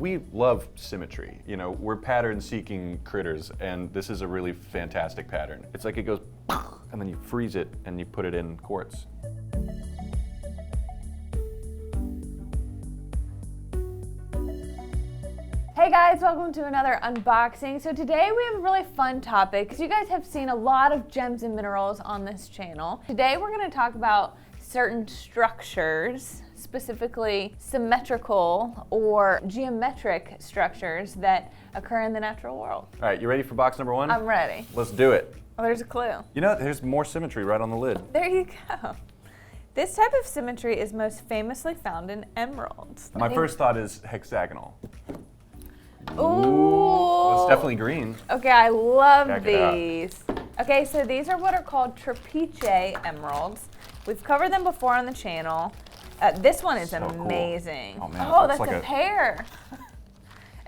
we love symmetry. You know, we're pattern-seeking critters, and this is a really fantastic pattern. It's like it goes, and then you freeze it, and you put it in quartz. Hey guys, welcome to another unboxing. So today we have a really fun topic because you guys have seen a lot of gems and minerals on this channel. Today we're going to talk about certain structures, specifically symmetrical or geometric structures that occur in the natural world. All right, you ready for box number one? I'm ready. Let's do it. Oh, there's a clue. You know, there's more symmetry right on the lid. There you go. This type of symmetry is most famously found in emeralds. My first thought is hexagonal. Ooh. Well, it's definitely green. Okay, I love Check it out. these. Okay, so these are what are called Trapiche emeralds. We've covered them before on the channel. This one is So cool. amazing. Oh, man, Oh, that's that's like a pear.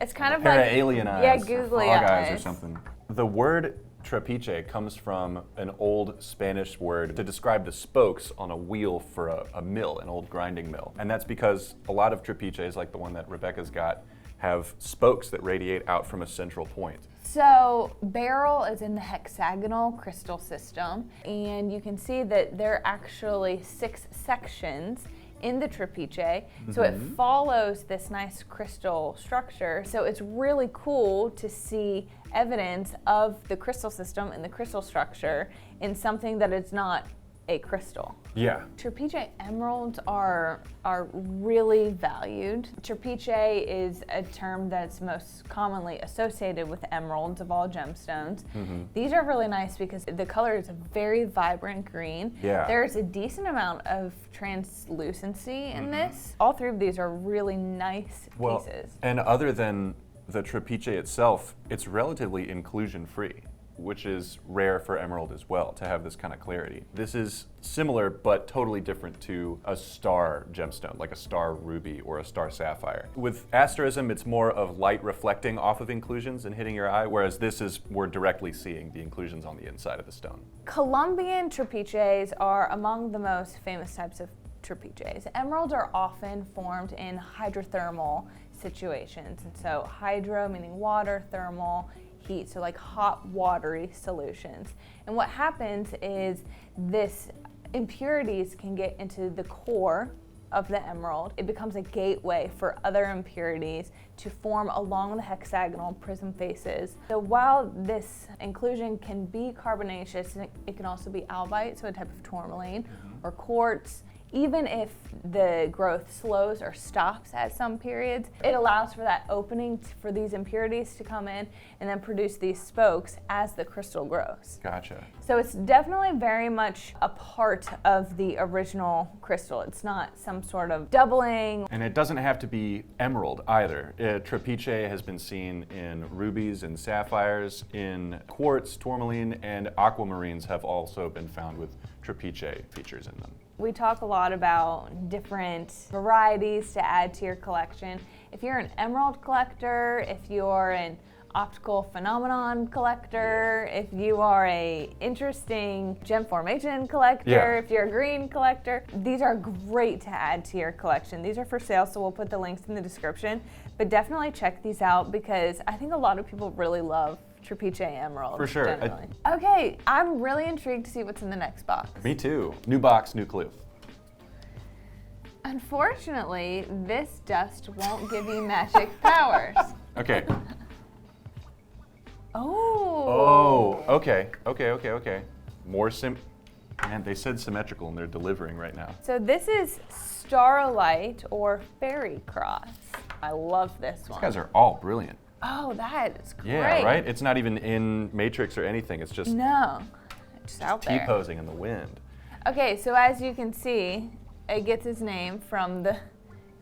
It's kind of pair like of alien eyes, yeah, or googly frog eyes or something. The word trapiche comes from an old Spanish word to describe the spokes on a wheel for a mill, an old grinding mill. And that's because a lot of trapiches, like the one that Rebecca's got, have spokes that radiate out from a central point. So beryl is in the hexagonal crystal system, and you can see that there are actually 6 sections in the trapiche, so it follows this nice crystal structure. So it's really cool to see evidence of the crystal system and the crystal structure in something that is not a crystal. Yeah. Trapiche emeralds are really valued. Trapiche is a term that's most commonly associated with emeralds of all gemstones. These are really nice because the color is a very vibrant green. Yeah. There's a decent amount of translucency in this. All 3 of these are really nice pieces. And other than the trapiche itself, it's relatively inclusion-free, which is rare for emerald as well, to have this kind of clarity. This is similar but totally different to a star gemstone, like a star ruby or a star sapphire. With asterism, it's more of light reflecting off of inclusions and hitting your eye, whereas this is, we're directly seeing the inclusions on the inside of the stone. Colombian trapiches are among the most famous types of trapiches. Emeralds are often formed in hydrothermal situations, and so hydro meaning water, thermal heat, so like hot watery solutions. And what happens is this impurities can get into the core of the emerald. It becomes a gateway for other impurities to form along the hexagonal prism faces. So while this inclusion can be carbonaceous, it can also be albite, so a type of tourmaline, or quartz. Even if the growth slows or stops at some periods, it allows for that opening for these impurities to come in and then produce these spokes as the crystal grows. Gotcha. So it's definitely very much a part of the original crystal. It's not some sort of doubling. And it doesn't have to be emerald either. Trapiche has been seen in rubies and sapphires, in quartz, tourmaline, and aquamarines have also been found with trapiche features in them. We talk a lot about different varieties to add to your collection. If you're an emerald collector, if you're an optical phenomenon collector, if you are a interesting gem formation collector, if you're a green collector, these are great to add to your collection. These are for sale, so we'll put the links in the description, but definitely check these out because I think a lot of people really love Trapiche emeralds. For sure. Generally. Okay, I'm really intrigued to see what's in the next box. Me too. New box, new clue. Unfortunately, this dust won't give you magic powers. Okay. Oh. Oh, okay. More man, they said symmetrical and they're delivering right now. So this is staurolite or fairy cross. I love this one. These guys are all brilliant. Oh, that is great. Yeah, right? It's not even in matrix or anything. It's just No, just out there. T-posing in the wind. Okay, so as you can see, it gets its name from the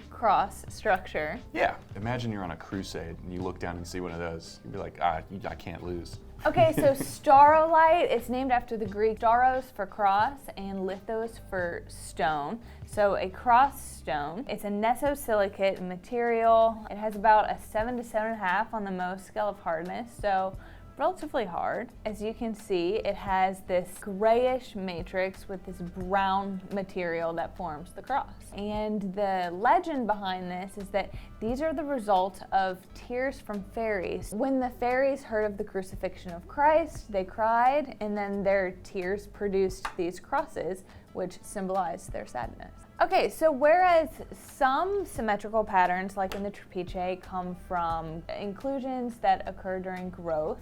cross structure. Yeah. Imagine you're on a crusade and you look down and see one of those. You'd be like, I can't lose. Okay, so staurolite, it's named after the Greek stauros for cross and lithos for stone. So a cross stone, it's a nesosilicate material. It has about a 7 to 7.5 on the Mohs scale of hardness, so relatively hard. As you can see, it has this grayish matrix with this brown material that forms the cross. And the legend behind this is that these are the result of tears from fairies. When the fairies heard of the crucifixion of Christ, they cried, and then their tears produced these crosses, which symbolize their sadness. Okay, so whereas some symmetrical patterns, like in the Trapiche, come from inclusions that occur during growth,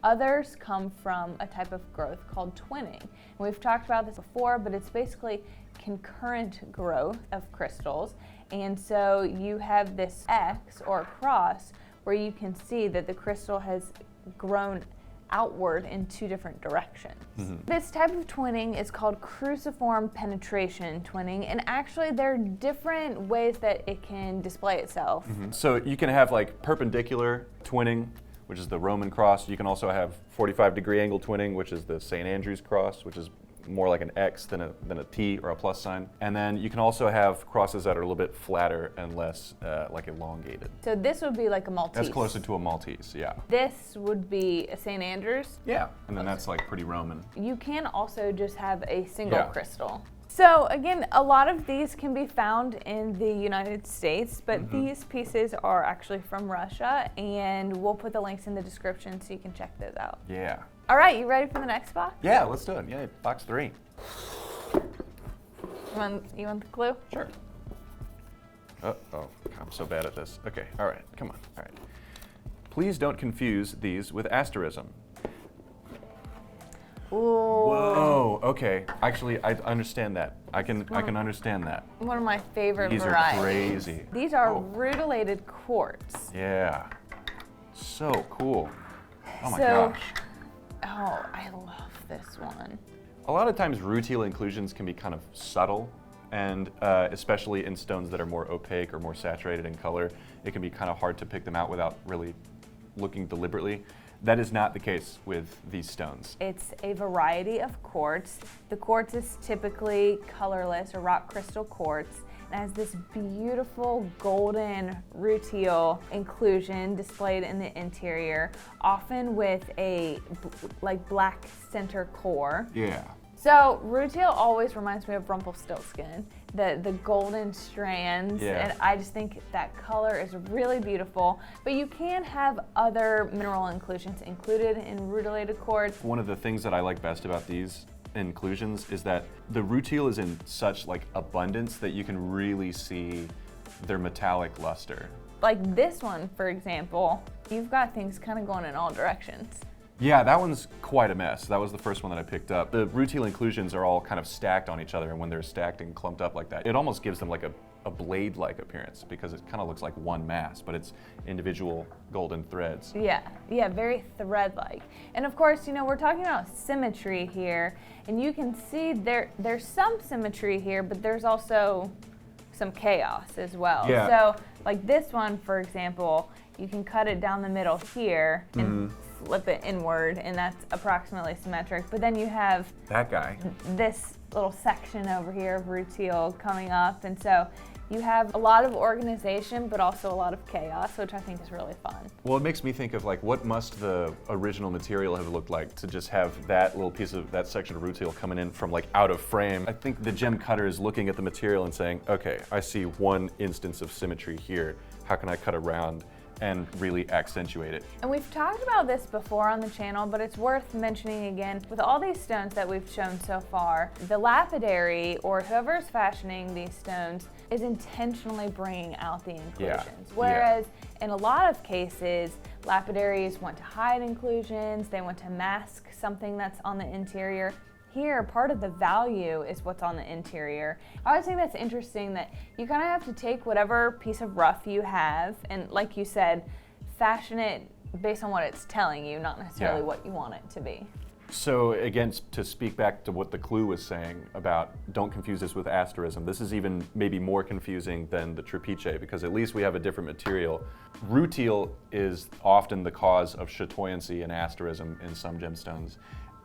others come from a type of growth called twinning. And we've talked about this before, but it's basically concurrent growth of crystals. And so you have this X or cross where you can see that the crystal has grown outward in two different directions. This type of twinning is called cruciform penetration twinning, and actually there are different ways that it can display itself. So you can have like perpendicular twinning, which is the Roman cross. You can also have 45-degree angle twinning, which is the St. Andrew's cross, which is more like an X than a T or a plus sign. And then you can also have crosses that are a little bit flatter and less like elongated. So this would be like a Maltese. That's closer to a Maltese, yeah. This would be a St. Andrew's. Yeah, and then that's like pretty Roman. You can also just have a single Yeah. crystal. So again, a lot of these can be found in the United States, but these pieces are actually from Russia, and we'll put the links in the description so you can check those out. Yeah. All right, you ready for the next box? Yeah, let's do it. Yeah, box 3. You want the clue? Sure. Oh, I'm so bad at this. Okay, all right, come on, all right. Please don't confuse these with asterism. Ooh. Whoa, okay. Actually, I understand that. I can understand that. One of my favorite These varieties. are crazy. These are Oh. rutilated quartz. Yeah. So cool. Oh my So- gosh. Oh, I love this one. A lot of times rutile inclusions can be kind of subtle, and especially in stones that are more opaque or more saturated in color, it can be kind of hard to pick them out without really looking deliberately. That is not the case with these stones. It's a variety of quartz. The quartz is typically colorless or rock crystal quartz. It has this beautiful golden rutile inclusion displayed in the interior, often with a like black center core. Yeah. So rutile always reminds me of Rumpelstiltskin, the golden strands, Yeah. and I just think that color is really beautiful. But you can have other mineral inclusions included in rutilated quartz. One of the things that I like best about these inclusions is that the rutile is in such like abundance that you can really see their metallic luster. Like this one, for example, you've got things kind of going in all directions. Yeah, that one's quite a mess. That was the first one that I picked up. The rutile inclusions are all kind of stacked on each other, and when they're stacked and clumped up like that, it almost gives them like a blade-like appearance because it kind of looks like one mass, but it's individual golden threads. Yeah, very thread-like. And of course, you know, we're talking about symmetry here, and you can see there's some symmetry here, but there's also some chaos as well. Yeah. So, like this one, for example, you can cut it down the middle here and flip it inward, and that's approximately symmetric. But then you have That guy. this little section over here of rutile coming up, and so you have a lot of organization, but also a lot of chaos, which I think is really fun. Well, it makes me think of like what must the original material have looked like to just have that little piece of that section of rutile coming in from like out of frame. I think the gem cutter is looking at the material and saying, okay, I see one instance of symmetry here. How can I cut around and really accentuate it? And we've talked about this before on the channel, but it's worth mentioning again. With all these stones that we've shown so far, the lapidary or whoever's fashioning these stones is intentionally bringing out the inclusions. Whereas in a lot of cases, lapidaries want to hide inclusions, they want to mask something that's on the interior. Here, part of the value is what's on the interior. I always think that's interesting that you kind of have to take whatever piece of rough you have and, like you said, fashion it based on what it's telling you, not necessarily what you want it to be. So again, to speak back to what the clue was saying about don't confuse this with asterism, this is even maybe more confusing than the Trapiche because at least we have a different material. Rutile is often the cause of chatoyancy and asterism in some gemstones,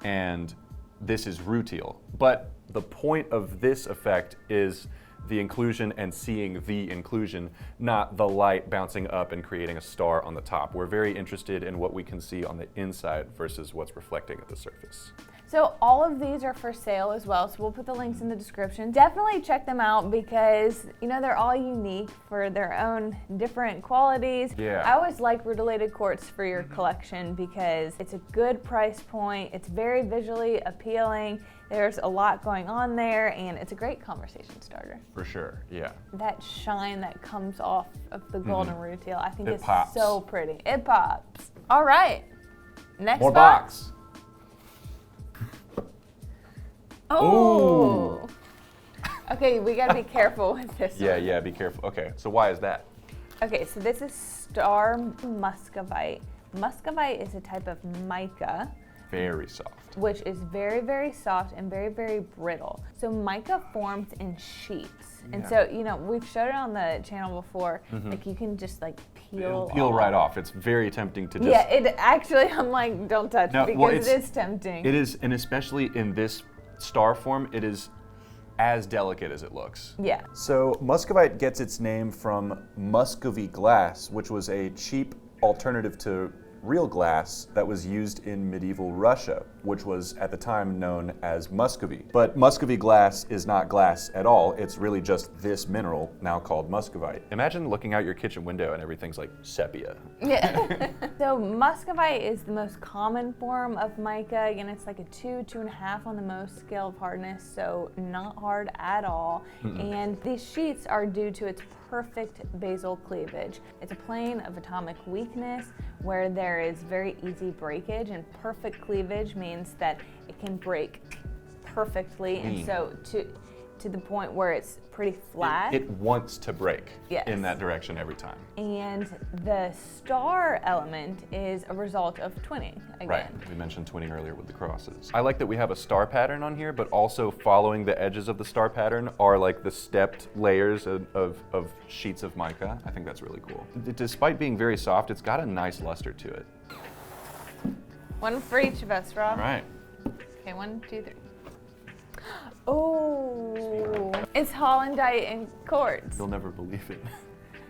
and this is rutile. But the point of this effect is the inclusion and seeing the inclusion, not the light bouncing up and creating a star on the top. We're very interested in what we can see on the inside versus what's reflecting at the surface. So all of these are for sale as well, so we'll put the links in the description. Definitely check them out because, you know, they're all unique for their own different qualities. Yeah. I always like Rutilated quartz for your collection because it's a good price point, it's very visually appealing, there's a lot going on there, and it's a great conversation starter. For sure, yeah. That shine that comes off of the golden rutile, I think It it's pops. so pretty. It pops. All right, next More box. box. Oh. Okay, we gotta be careful with this Yeah, one. yeah, be careful. Okay, so why is that? Okay, so this is star muscovite. Muscovite is a type of mica, Very soft. which is very, very soft and very, very brittle. So mica forms in sheets. And Yeah. so, you know, we've showed it on the channel before, like you can just like It'll peel peel off. right off. It's very tempting to just... Yeah, it actually, I'm like, don't touch No, because well, it it's- is tempting. It is, and especially in this star form, it is as delicate as it looks. Yeah. So muscovite gets its name from muscovite glass, which was a cheap alternative to real glass that was used in medieval Russia, which was at the time known as muscovite. But muscovite glass is not glass at all. It's really just this mineral, now called muscovite. Imagine looking out your kitchen window and everything's like sepia. Yeah. So muscovite is the most common form of mica. Again, it's like a 2.5 on the most scale of hardness, so not hard at all. And these sheets are due to its perfect basal cleavage. It's a plane of atomic weakness where there is very easy breakage, and perfect cleavage means that it can break perfectly, and so to the point where it's pretty flat. It wants to break Yes. in that direction every time. And the star element is a result of twinning again. Right, we mentioned twinning earlier with the crosses. I like that we have a star pattern on here, but also following the edges of the star pattern are like the stepped layers of sheets of mica. I think that's really cool. Despite being very soft, it's got a nice luster to it. One for each of us, Rob. All right. Okay, 1, 2, 3. Oh, it's Hollandite and quartz. You'll never believe it.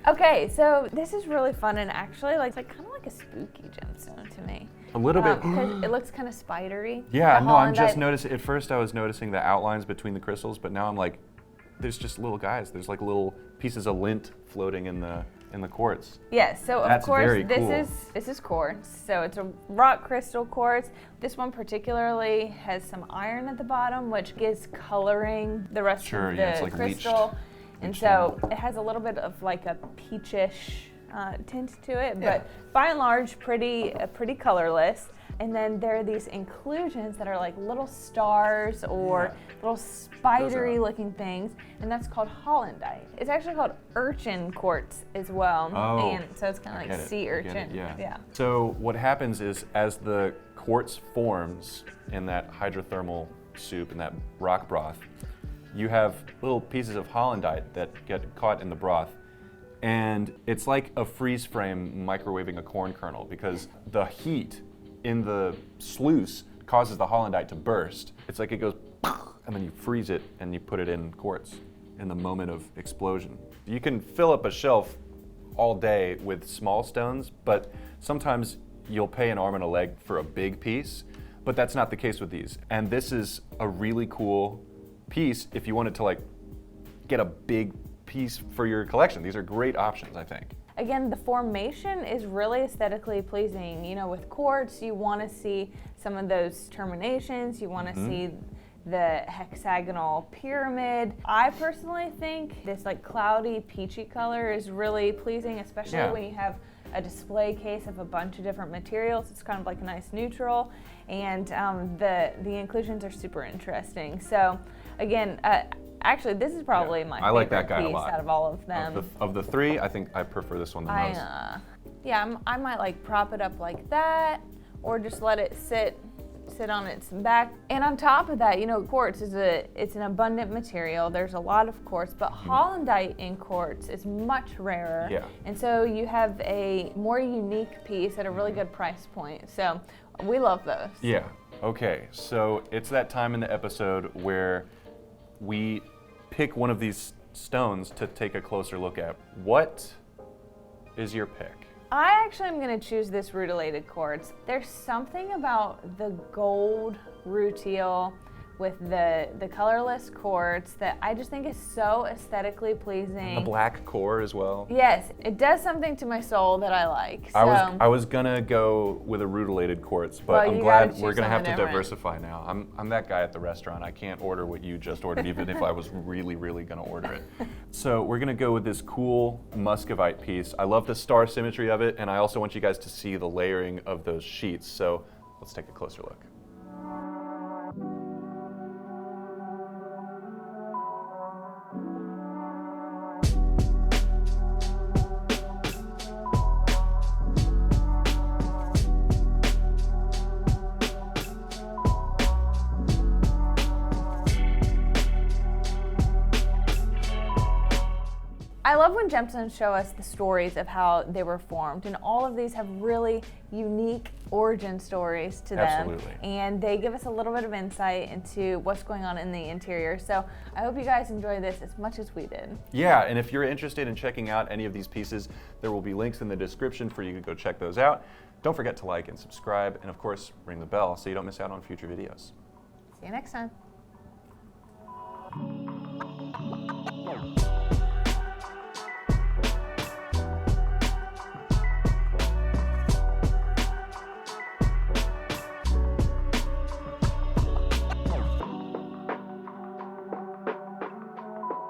Okay, so this is really fun and actually like kind of like a spooky gemstone to me. A little bit. 'Cause it looks kind of spidery. Yeah, The no, I'm just Hollandite- noticing. At first, I was noticing the outlines between the crystals, but now I'm like, there's just little guys. There's like little pieces of lint floating in the quartz. Yes, so of That's course very cool. this is quartz. So it's a rock crystal quartz. This one particularly has some iron at the bottom, which gives coloring the rest Sure, of yeah, the it's like crystal. And leached so it has a little bit of like a peachish tint to it, Yeah. but by and large pretty colorless. And then there are these inclusions that are like little stars or little spidery looking things, and that's called Hollandite. It's actually called urchin quartz as well. Oh, And so it's kind I of get like it, sea I get urchin. it, yeah. Yeah. So what happens is, as the quartz forms in that hydrothermal soup, in that rock broth, you have little pieces of Hollandite that get caught in the broth. And it's like a freeze frame microwaving a corn kernel, because the heat in the sluice causes the Hollandite to burst. It's like it goes, and then you freeze it and you put it in quartz in the moment of explosion. You can fill up a shelf all day with small stones, but sometimes you'll pay an arm and a leg for a big piece, but that's not the case with these. And this is a really cool piece if you wanted to like get a big piece for your collection. These are great options, I think. Again, the formation is really aesthetically pleasing. You know, with quartz, you want to see some of those terminations. You want to see the hexagonal pyramid. I personally think this like cloudy peachy color is really pleasing, especially Yeah. when you have a display case of a bunch of different materials. It's kind of like a nice neutral, and the inclusions are super interesting. So again, actually, this is probably my I like favorite that guy a piece lot. out of all of them. Of the three, I think I prefer this one the most. I might like prop it up like that, or just let it sit on its back. And on top of that, you know, quartz it's an abundant material. There's a lot of quartz, but Hollandite in quartz is much rarer. Yeah. And so you have a more unique piece at a really good price point. So we love those. Yeah. Okay, so it's that time in the episode where we pick one of these stones to take a closer look at. What is your pick? I actually am going to choose this rutilated quartz. There's something about the gold rutile with the colorless quartz that I just think is so aesthetically pleasing. The black core as well. Yes, it does something to my soul that I like. So, I was gonna go with a rutilated quartz, but Well, I'm you glad gotta we're choose gonna have to something different. diversify now. I'm that guy at the restaurant. I can't order what you just ordered, even if I was really, really gonna order it. So we're gonna go with this cool muscovite piece. I love the star symmetry of it, and I also want you guys to see the layering of those sheets. So let's take a closer look. I love when gemstones show us the stories of how they were formed, and all of these have really unique origin stories to them. Absolutely. And they give us a little bit of insight into what's going on in the interior. So I hope you guys enjoy this as much as we did. Yeah, and if you're interested in checking out any of these pieces, there will be links in the description for you to go check those out. Don't forget to like and subscribe, and of course, ring the bell so you don't miss out on future videos. See you next time.